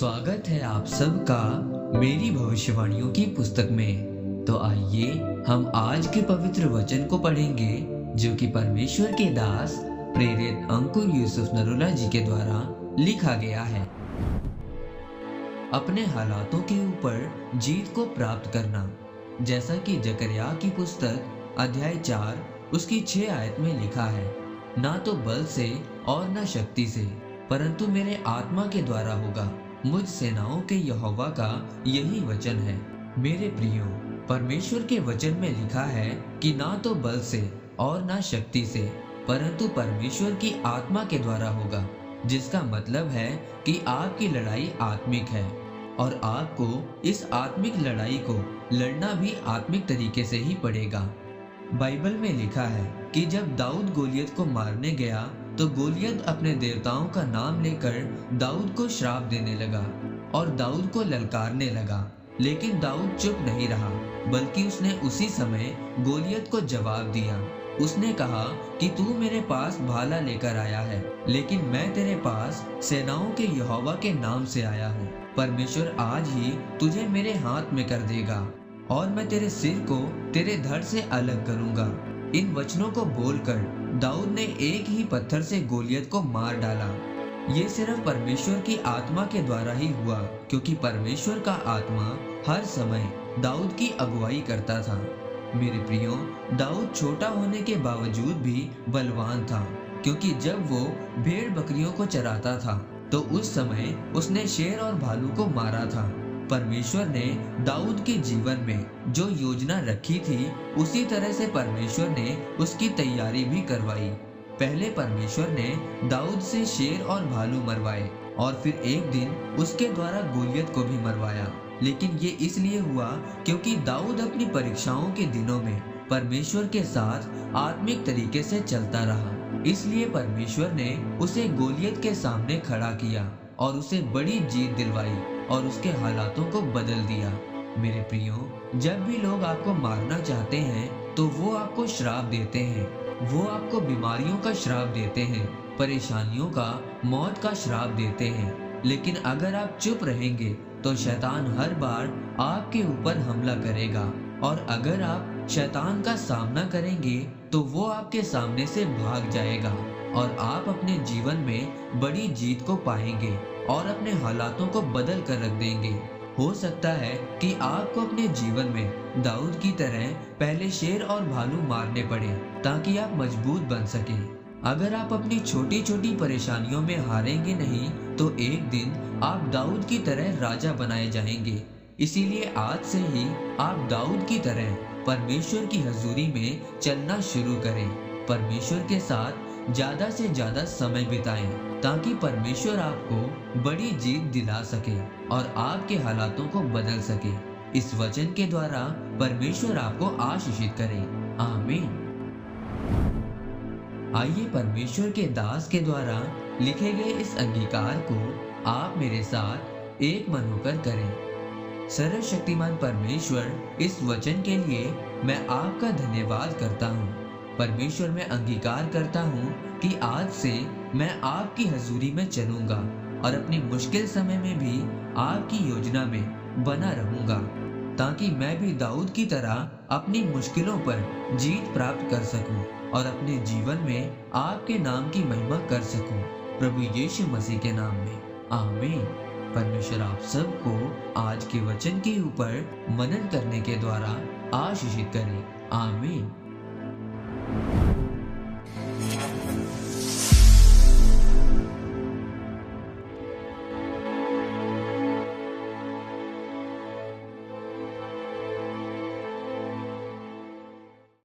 स्वागत है आप सबका मेरी भविष्यवाणियों की पुस्तक में। तो आइए हम आज के पवित्र वचन को पढ़ेंगे जो कि परमेश्वर के दास प्रेरित अंकुर यूसुफ नरोला जी के द्वारा लिखा गया है। अपने हालातों के ऊपर जीत को प्राप्त करना, जैसा कि जकरिया की पुस्तक अध्याय 4 उसकी 6 आयत में लिखा है, ना तो बल से और न शक्ति से परंतु मेरे आत्मा के द्वारा होगा। मुझ सेनाओं के यहोवा का यही वचन है। मेरे प्रियो, परमेश्वर के वचन में लिखा है कि ना तो बल से और ना शक्ति से परंतु परमेश्वर की आत्मा के द्वारा होगा, जिसका मतलब है कि आपकी लड़ाई आत्मिक है और आपको इस आत्मिक लड़ाई को लड़ना भी आत्मिक तरीके से ही पड़ेगा। बाइबल में लिखा है कि जब दाऊद गोलियत को मारने गया तो गोलियत अपने देवताओं का नाम लेकर दाऊद को श्राप देने लगा और दाऊद को ललकारने लगा, लेकिन दाऊद चुप नहीं रहा, बल्कि उसने उसी समय गोलियत को जवाब दिया। उसने कहा कि तू मेरे पास भाला लेकर आया है, लेकिन मैं तेरे पास सेनाओं के यहोवा के नाम से आया हूँ। परमेश्वर आज ही तुझे मेरे हाथ में कर देगा और मैं तेरे सिर को तेरे धड़ से अलग करूंगा। इन वचनों को बोलकर दाऊद ने एक ही पत्थर से गोलियत को मार डाला। ये सिर्फ परमेश्वर की आत्मा के द्वारा ही हुआ, क्योंकि परमेश्वर का आत्मा हर समय दाऊद की अगुवाई करता था। मेरे प्रियो, दाऊद छोटा होने के बावजूद भी बलवान था, क्योंकि जब वो भेड़ बकरियों को चराता था तो उस समय उसने शेर और भालू को मारा था। परमेश्वर ने दाऊद के जीवन में जो योजना रखी थी, उसी तरह से परमेश्वर ने उसकी तैयारी भी करवाई। पहले परमेश्वर ने दाऊद से शेर और भालू मरवाए और फिर एक दिन उसके द्वारा गोलियत को भी मरवाया। लेकिन ये इसलिए हुआ क्योंकि दाऊद अपनी परीक्षाओं के दिनों में परमेश्वर के साथ आत्मिक तरीके से चलता रहा। इसलिए परमेश्वर ने उसे गोलियत के सामने खड़ा किया और उसे बड़ी जीत दिलवाई और उसके हालातों को बदल दिया। मेरे प्रियो, जब भी लोग आपको मारना चाहते हैं तो वो आपको श्राप देते हैं, वो आपको बीमारियों का श्राप देते हैं, परेशानियों का, मौत का श्राप देते हैं। लेकिन अगर आप चुप रहेंगे तो शैतान हर बार आपके ऊपर हमला करेगा, और अगर आप शैतान का सामना करेंगे तो वो आपके सामने से भाग जाएगा और आप अपने जीवन में बड़ी जीत को पाएंगे और अपने हालातों को बदल कर रख देंगे। हो सकता है कि आपको अपने जीवन में दाऊद की तरह पहले शेर और भालू मारने पड़े ताकि आप मजबूत बन सके। अगर आप अपनी छोटी छोटी परेशानियों में हारेंगे नहीं तो एक दिन आप दाऊद की तरह राजा बनाए जाएंगे। इसीलिए आज से ही आप दाऊद की तरह परमेश्वर की हजूरी में चलना शुरू करें। परमेश्वर के साथ ज्यादा से ज्यादा समय बिताएं ताकि परमेश्वर आपको बड़ी जीत दिला सके और आपके हालातों को बदल सके। इस वचन के द्वारा परमेश्वर आपको आशीषित करे। आमीन। आइए परमेश्वर के दास के द्वारा लिखे गए इस अंगीकार को आप मेरे साथ एक मन होकर करें। सर्वशक्तिमान परमेश्वर, इस वचन के लिए मैं आपका धन्यवाद करता हूँ। परमेश्वर, मैं अंगीकार करता हूँ कि आज से मैं आपकी हजूरी में चलूंगा और अपनी मुश्किल समय में भी आपकी योजना में बना रहूंगा, ताकि मैं भी दाऊद की तरह अपनी मुश्किलों पर जीत प्राप्त कर सकूं और अपने जीवन में आपके नाम की महिमा कर सकूं। प्रभु यीशु मसीह के नाम में आमीन। परमेश्वर आप सबको आज के वचन के ऊपर मनन करने के द्वारा आशीषित करे। आमीन।